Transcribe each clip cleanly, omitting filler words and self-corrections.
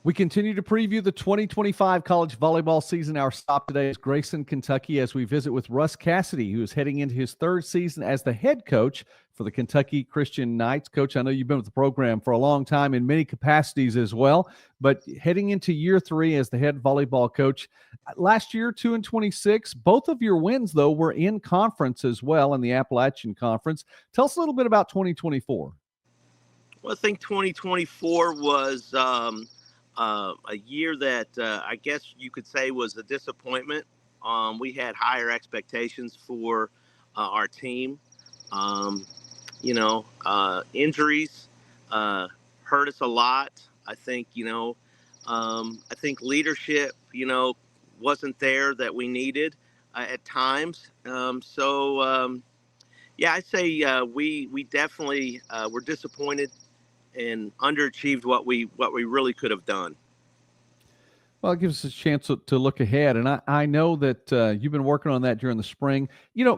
We continue to preview the 2025 college volleyball season. Our stop today is Grayson, Kentucky, as we visit with Russ Cassidy, who is heading into his third season as the head coach for the Kentucky Christian Knights. Coach, I know you've been with the program for a long time in many capacities as well, but heading into year 3 as the head volleyball coach. Last year, 2-26. Both of your wins, though, were in conference as well, in the Appalachian Conference. Tell us a little bit about 2024. Well, I think 2024 was a year that I guess you could say was a disappointment. We had higher expectations for our team. Injuries hurt us a lot. I think, I think leadership, wasn't there that we needed at times. I'd say we definitely were disappointed and underachieved what we really could have done. Well, it gives us a chance to look ahead. And I know that you've been working on that during the spring.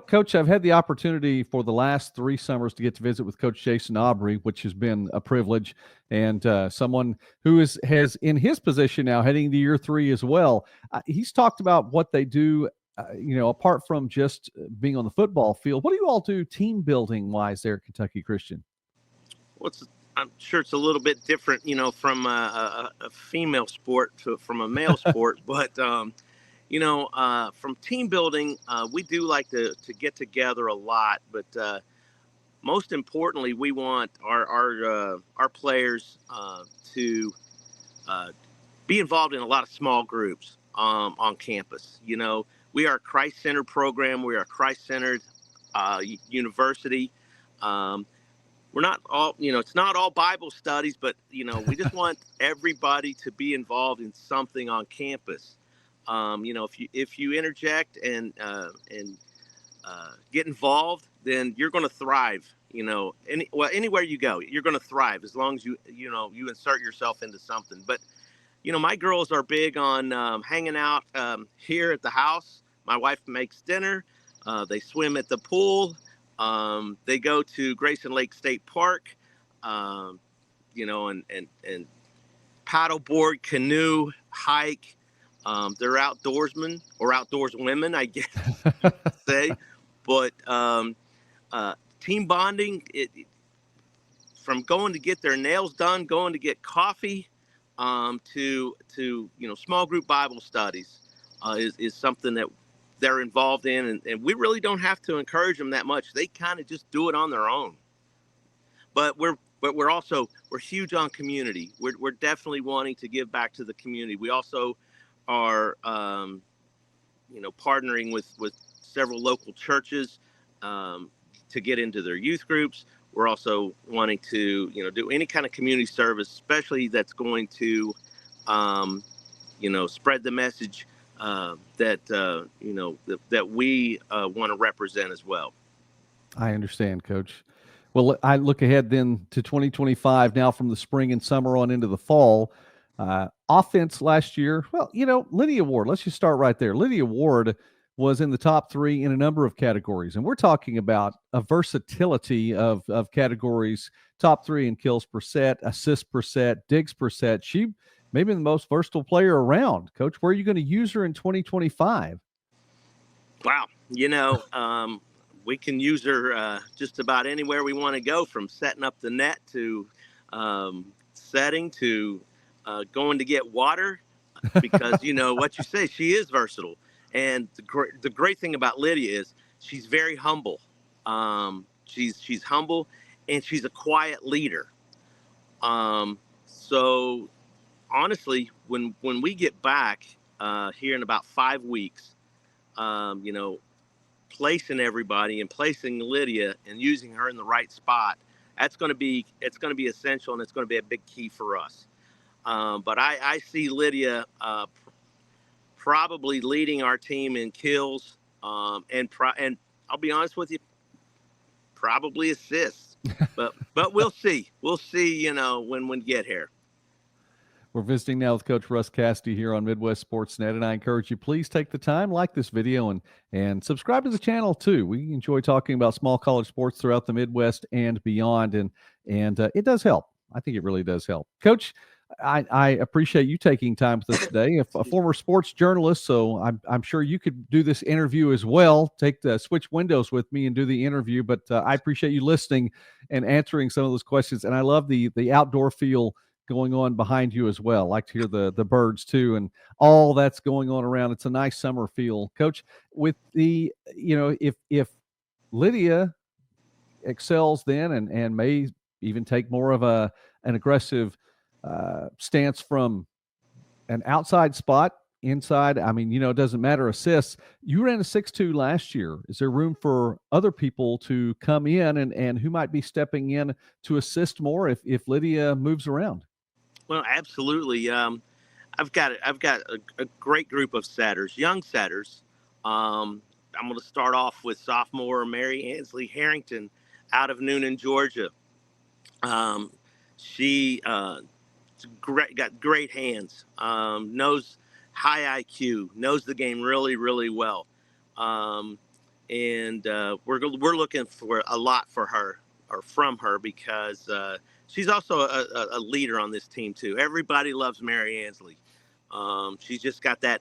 Coach, I've had the opportunity for the last 3 summers to get to visit with Coach Jason Aubrey, which has been a privilege, and someone who has in his position now heading to year 3 as well. He's talked about what they do, apart from just being on the football field. What do you all do team building wise there at Kentucky Christian? I'm sure it's a little bit different, from a female sport from a male sport. But, from team building, we do like to get together a lot. But most importantly, we want our players to be involved in a lot of small groups on campus. We are a Christ-centered program. We are a Christ-centered university. We're not all, it's not all Bible studies, but, we just want everybody to be involved in something on campus. If you interject and get involved, then you're going to thrive. Anywhere you go, you're going to thrive as long as you insert yourself into something. But, my girls are big on hanging out here at the house. My wife makes dinner. They swim at the pool. They go to Grayson Lake State Park, and paddleboard, canoe, hike. They're outdoorsmen or outdoors women, I guess you could say. But team bonding, from going to get their nails done, going to get coffee, to small group Bible studies, is something that they're involved in, and we really don't have to encourage them that much. They kind of just do it on their own. But we're huge on community. We're definitely wanting to give back to the community. We also are partnering with several local churches to get into their youth groups. We're also wanting to do any kind of community service, especially that's going to spread the message that we want to represent as well. I understand, Coach. Well, I look ahead then to 2025 now, from the spring and summer on into the fall. Offense last year, well, Lydia Ward, let's just start right there. Lydia Ward was in the top 3 in a number of categories, and we're talking about a versatility of categories. Top 3 in kills per set, assists per set, digs per set. She maybe the most versatile player around. Coach, where are you going to use her in 2025? Wow. We can use her just about anywhere we want to go, from setting up the net to setting to going to get water, because what you say, she is versatile. And the great thing about Lydia is she's very humble. She's humble, and she's a quiet leader. So honestly, when we get back here in about 5 weeks, placing everybody and placing Lydia and using her in the right spot, it's going to be essential, and it's going to be a big key for us. But I see Lydia probably leading our team in kills, and I'll be honest with you, probably assists. But we'll see. We'll see. When we get here. We're visiting now with Coach Russ Cassidy here on Midwest Sportsnet, and I encourage you, please take the time, like this video, and subscribe to the channel too. We enjoy talking about small college sports throughout the Midwest and beyond, and it does help. I think it really does help. Coach, I appreciate you taking time with us today. A former sports journalist, so I'm sure you could do this interview as well. Take the switch windows with me and do the interview. But I appreciate you listening and answering some of those questions. And I love the outdoor feel going on behind you as well. I like to hear the birds too, and all that's going on around. It's a nice summer feel, Coach. With the if Lydia excels then and may even take more of an aggressive stance from an outside spot, inside. I mean, it doesn't matter assists. You ran a 6.2 last year. Is there room for other people to come in and who might be stepping in to assist more if Lydia moves around? Well, absolutely. I've got a great group of setters, young setters. I'm going to start off with sophomore Mary Ansley Harrington out of Noonan, Georgia. She got great hands, knows high IQ, knows the game really, really well. And we're looking for a lot for her or from her because she's also a leader on this team too. Everybody loves Mary Ansley. She's got that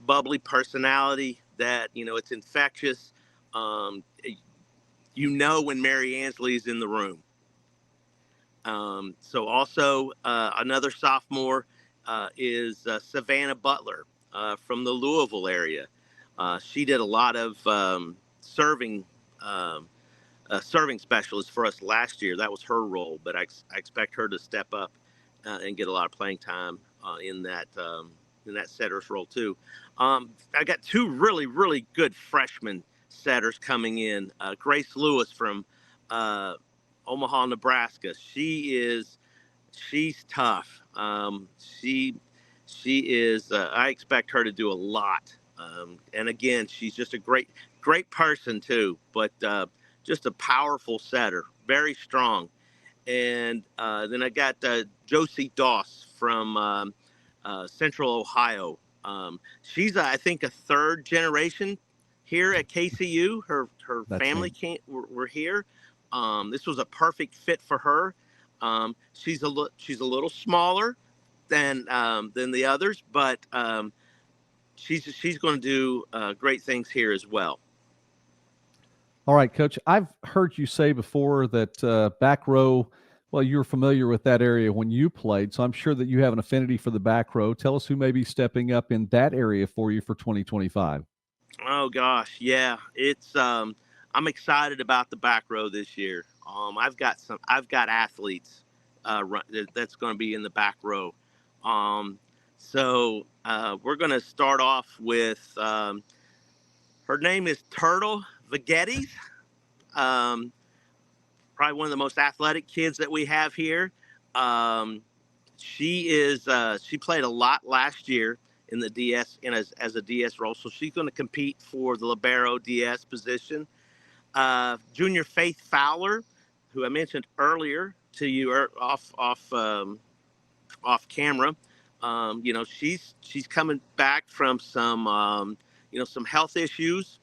bubbly personality that, it's infectious. When Mary Ansley's in the room. So also another sophomore is Savannah Butler from the Louisville area. She did a lot of serving specialist for us last year. That was her role, but I expect her to step up and get a lot of playing time in that setter's role too. I got two really, really good freshman setters coming in. Grace Lewis from Omaha, Nebraska. She's tough. She is. I expect her to do a lot. And again, she's just a great person too. But just a powerful setter, very strong. And then I got Josie Doss from Central Ohio. She's, I think, a third generation here at KCU. Her family were here. This was a perfect fit for her. She's a little smaller than the others, but she's going to do great things here as well. All right, Coach. I've heard you say before that back row. Well, you're familiar with that area when you played, so I'm sure that you have an affinity for the back row. Tell us who may be stepping up in that area for you for 2025. Oh gosh, yeah, it's I'm excited about the back row this year. I've got athletes that's going to be in the back row. So we're going to start off with her name is Turtle Vagettis. Probably one of the most athletic kids that we have here. She played a lot last year in the DS as a DS role, so she's going to compete for the libero DS position. Junior Faith Fowler, who I mentioned earlier to you off camera. She's coming back from some some health issues,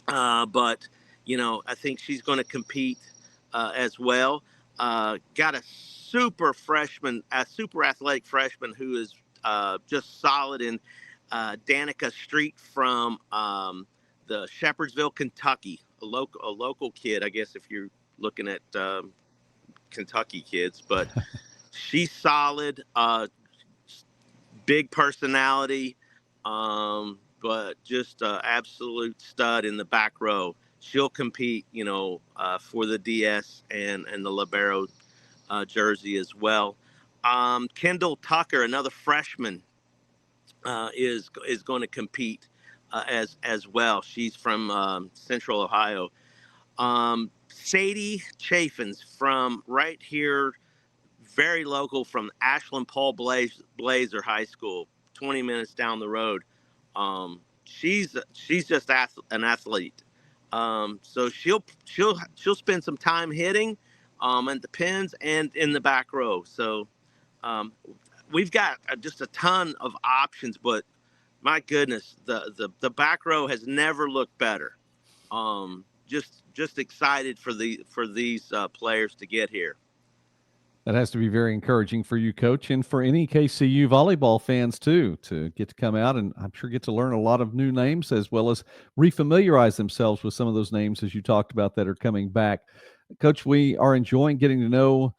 but I think she's going to compete as well. Got a super athletic freshman who is just solid in Danica Street from the Shepherdsville, Kentucky, a local kid, I guess, if you're looking at Kentucky kids, but she's solid, big personality, but just absolute stud in the back row. She'll compete, for the DS and the libero jersey as well. Kendall Tucker, another freshman, is going to compete as well. She's from Central Ohio. Sadie Chaffins from right here, very local, from Ashland Paul Blazer High School, 20 minutes down the road. She's just an athlete. So she'll spend some time hitting at the pins and in the back row. So we've got just a ton of options, but my goodness, the back row has never looked better. Just excited for these players to get here. That has to be very encouraging for you, Coach, and for any KCU volleyball fans too, to get to come out and I'm sure get to learn a lot of new names as well as refamiliarize themselves with some of those names as you talked about that are coming back. Coach, we are enjoying getting to know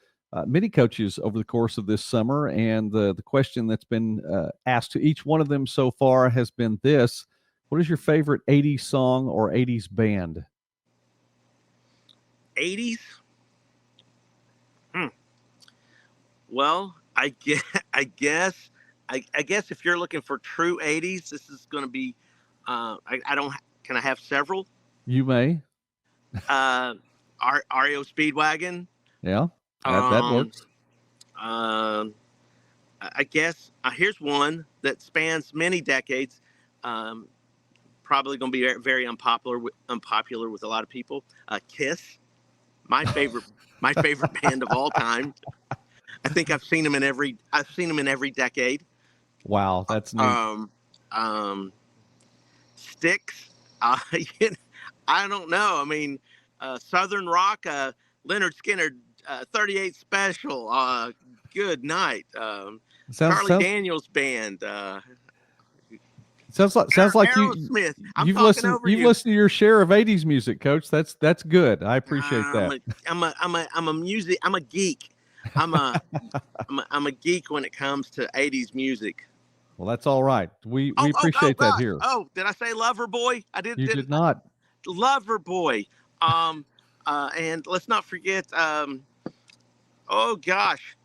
many coaches over the course of this summer, and the question that's been asked to each one of them so far has been this: what is your favorite '80s song or '80s band? '80s. Well, I guess if you're looking for true '80s, this is going to be. I don't. Can I have several? You may. Uh, REO Speedwagon. Yeah, that Um, works. um, I guess here's one that spans many decades. Um, Probably going to be very unpopular with a lot of people. Kiss, my favorite, my favorite band of all time. I think I've seen them in every decade. Wow, that's neat. Um, um, Sticks. You know, I don't know. I mean, Southern Rock, Leonard Skinner, 38 Special. Good night. Sounds Charlie sounds Daniels Band. sounds like Aerosmith. I'm you've talking listened over you've you. listened to your share of '80s music, Coach. That's good. I appreciate I'm that. a, I'm a music. I'm a geek. I'm a, I'm a geek when it comes to '80s music. Well, that's all right. We Oh appreciate that gosh. here. Oh, did I say Lover Boy? I did. You did not. Lover Boy. Um, and let's not forget. Oh gosh,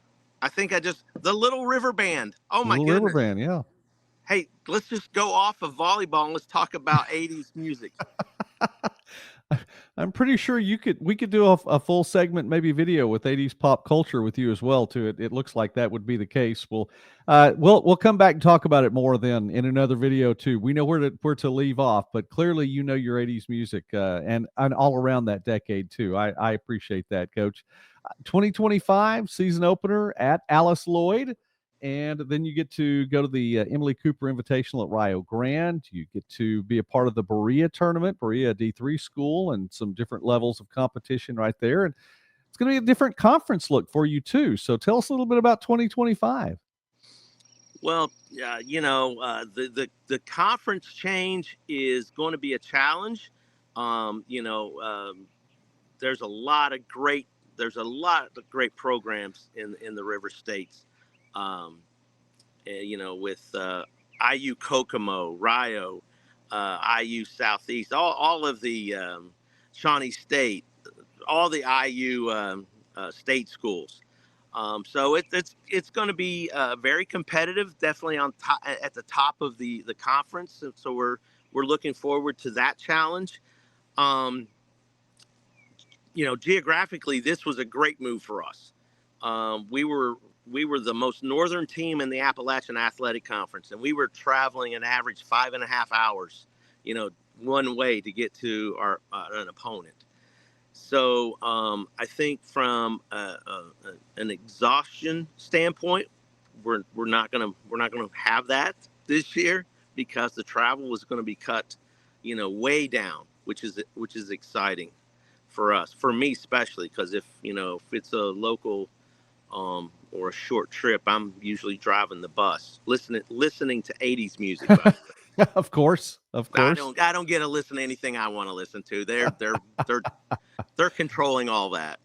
I think I just the Little River Band. Oh my Little River goodness. Band, yeah. Hey, let's just go off of volleyball and let's talk about '80s music. I'm pretty sure we could do a full segment, maybe video with '80s pop culture with you as well. Too, it looks like that would be the case. We'll come back and talk about it more then in another video too. We know where to leave off, but clearly you know your '80s music and all around that decade too. I appreciate that, Coach. 2025 season opener at Alice Lloyd. And then you get to go to the Emily Cooper Invitational at Rio Grande. You get to be a part of the Berea tournament, Berea D3 school, and some different levels of competition right there. And it's going to be a different conference look for you too. So tell us a little bit about 2025. Well, the conference change is going to be a challenge. You know, there's a lot of great programs in the River States. Um, you know, with IU Kokomo, Rio, IU Southeast, all of the Shawnee State, all the IU state schools. So it's going to be very competitive, definitely on top at the top of the conference. And so we're looking forward to that challenge. Um, you know, geographically, this was a great move for us. We were the most northern team in the Appalachian Athletic Conference, and we were traveling an average 5.5 hours, you know, one way to get to our an opponent. So I think from an exhaustion standpoint, we're not gonna have that this year because the travel is going to be cut, you know, way down, which is exciting for us, for me especially, because if it's a local or a short trip, I'm usually driving the bus, listening to '80s music. By the way, Of course, of course. I don't get to listen to anything I want to listen to. They're controlling all that.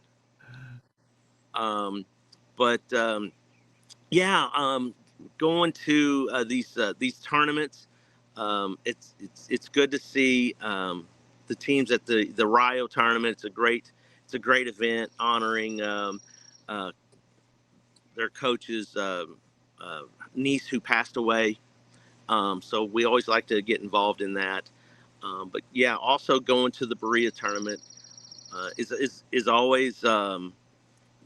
Um, but yeah, going to these tournaments, it's good to see the teams at the Rio tournament. It's a great event honoring uh, their coach's niece who passed away. So we always like to get involved in that. But yeah, also going to the Berea tournament is always going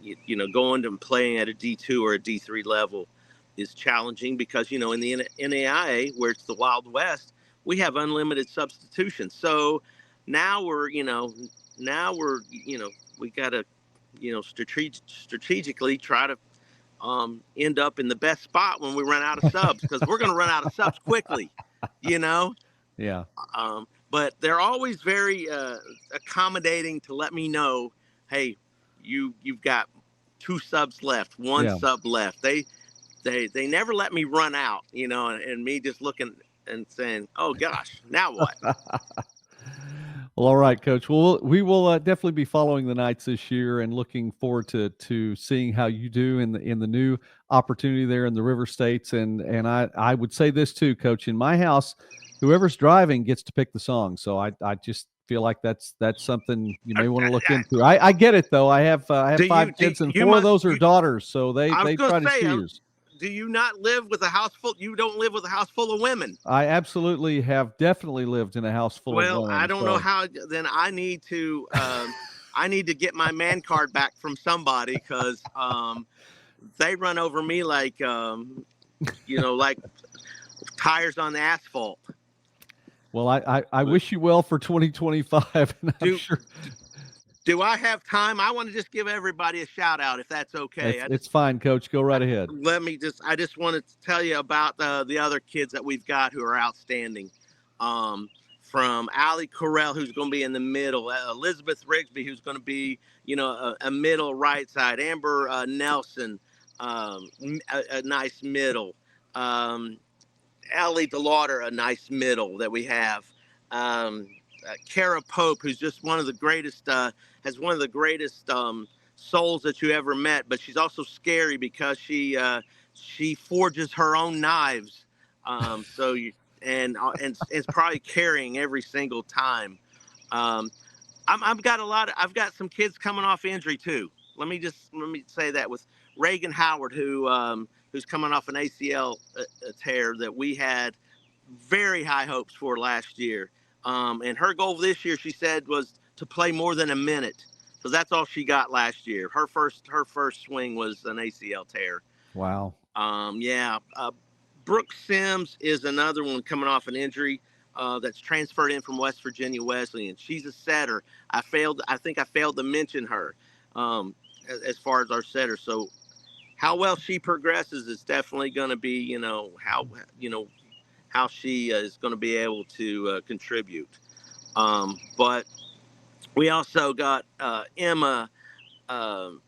to playing at a D2 or a D3 level is challenging because in the NAIA, where it's the Wild West, we have unlimited substitution. So now we got to strategically try to end up in the best spot when we run out of subs, because we're going to run out of subs quickly, you know. Yeah. But they're always very accommodating to let me know, hey, you've got 2 subs left, 1 Yeah. sub left. They never let me run out, and me just looking and saying, "Oh gosh, now what?" Well, all right, Coach. Well, we will definitely be following the Knights this year and looking forward to seeing how you do in the new opportunity there in the River States. And I would say this too, Coach. In my house, whoever's driving gets to pick the song. So I just feel like that's something you may want to look into. I get it though. I have Do 5 you do kids and you 4 of must those are you? daughters, so I was they gonna try to say, choose. do you not live with a house full? You don't live with a house full of women. I absolutely have definitely lived in a house full of Well, I women. don't know So how. Then I need to get my man card back from somebody because they run over me like tires on the asphalt. well, I But wish you well for 2025, and I'm do sure do I have time? I want to just give everybody a shout out if that's okay. it's fine, Coach. Go right ahead. I just wanted to tell you about the other kids that we've got who are outstanding. From Allie Correll, who's going to be in the middle, Elizabeth Rigsby, who's going to be, a middle right side, Amber Nelson, a nice middle, Ellie DeLauder, a nice middle that we have. Kara Pope, who's just one of the greatest, has one of the greatest souls that you ever met. But she's also scary because she forges her own knives. So you and it's probably carrying every single time. Um, I've got some kids coming off injury too. Let me say that with Reagan Howard, who's coming off an ACL tear that we had very high hopes for last year. And her goal this year, she said, was to play more than a minute. So that's all she got last year. Her first swing was an ACL tear. Wow. Yeah. Brooke Sims is another one coming off an injury that's transferred in from West Virginia Wesleyan. She's a setter. I think I failed to mention her as far as our setter. So how well she progresses is definitely going to be, how she is going to be able to contribute. But we also got Emma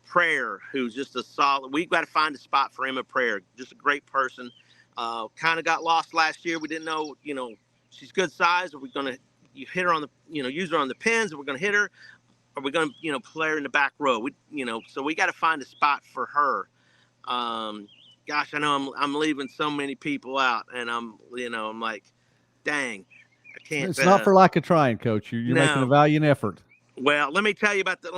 Prayer, who's just a solid. We've got to find a spot for Emma Prayer. Just a great person. Kind of got lost last year. We didn't know, she's good size. Are we going to hit her on the, use her on the pins? Are we going to hit her? Are we going to, play her in the back row? So we got to find a spot for her. Gosh, I know I'm leaving so many people out, and I'm like, dang, I can't. It's not for lack of trying, Coach. You're making a No. valiant effort. Well, let me tell you about the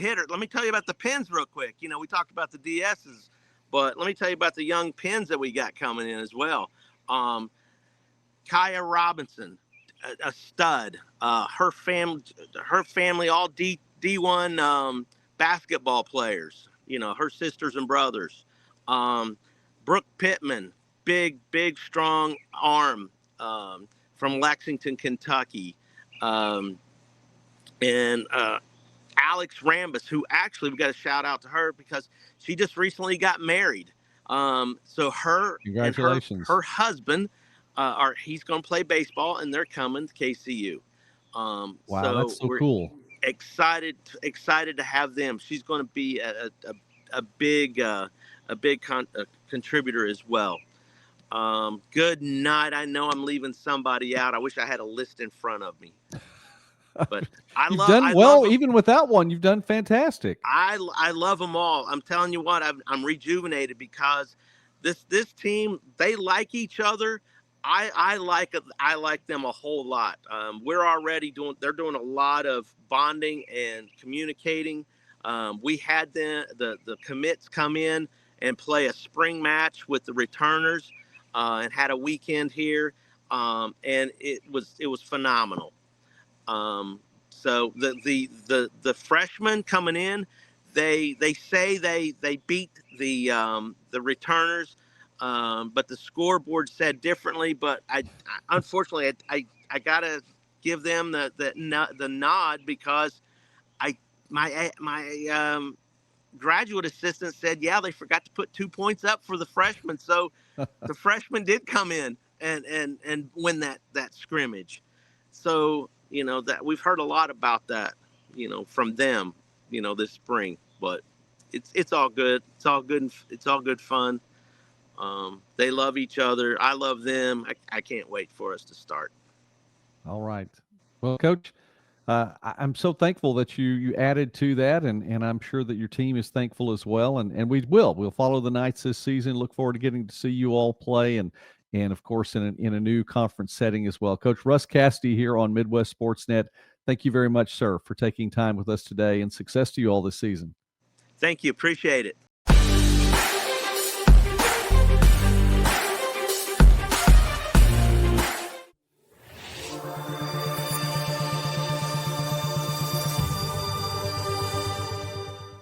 hitter. Let me tell you about the pins real quick. We talked about the DSs, but let me tell you about the young pins that we got coming in as well. Kaya Robinson, a stud. Her family, all D1 basketball players. Her sisters and brothers. Brooke Pittman, big, strong arm from Lexington, Kentucky. And Alex Rambus, who actually we got to shout out to her because she just recently got married. So her and Congratulations. her husband he's going to play baseball, and they're coming to KCU. Wow, So that's so we're cool. excited to have them. She's going to be a big contributor as well. Good night. I know I'm leaving somebody out. I wish I had a list in front of me. But You've done I love well, them. even without one. You've done fantastic. I love them all. I'm telling you what, I'm rejuvenated because this team, they like each other. I like them a whole lot. They're doing a lot of bonding and communicating. We had the commits come in and play a spring match with the returners and had a weekend here. And it was phenomenal. So the freshmen coming in, they say they beat the returners, but the scoreboard said differently. But I unfortunately I gotta give them the nod because my graduate assistant said, yeah, they forgot to put 2 points up for the freshmen, so the freshmen did come in and win that scrimmage. So that we've heard a lot about that, from them, this spring. But it's all good. It's all good. It's all good fun. They love each other. I love them. I can't wait for us to start. All right. Well, Coach, I'm so thankful that you added to that, and I'm sure that your team is thankful as well. And we'll follow the Knights this season. Look forward to getting to see you all play, and of course in a new conference setting as well. Coach Russ Cassidy here on Midwest Sportsnet. Thank you very much, sir, for taking time with us today, and success to you all this season. Thank you. Appreciate it.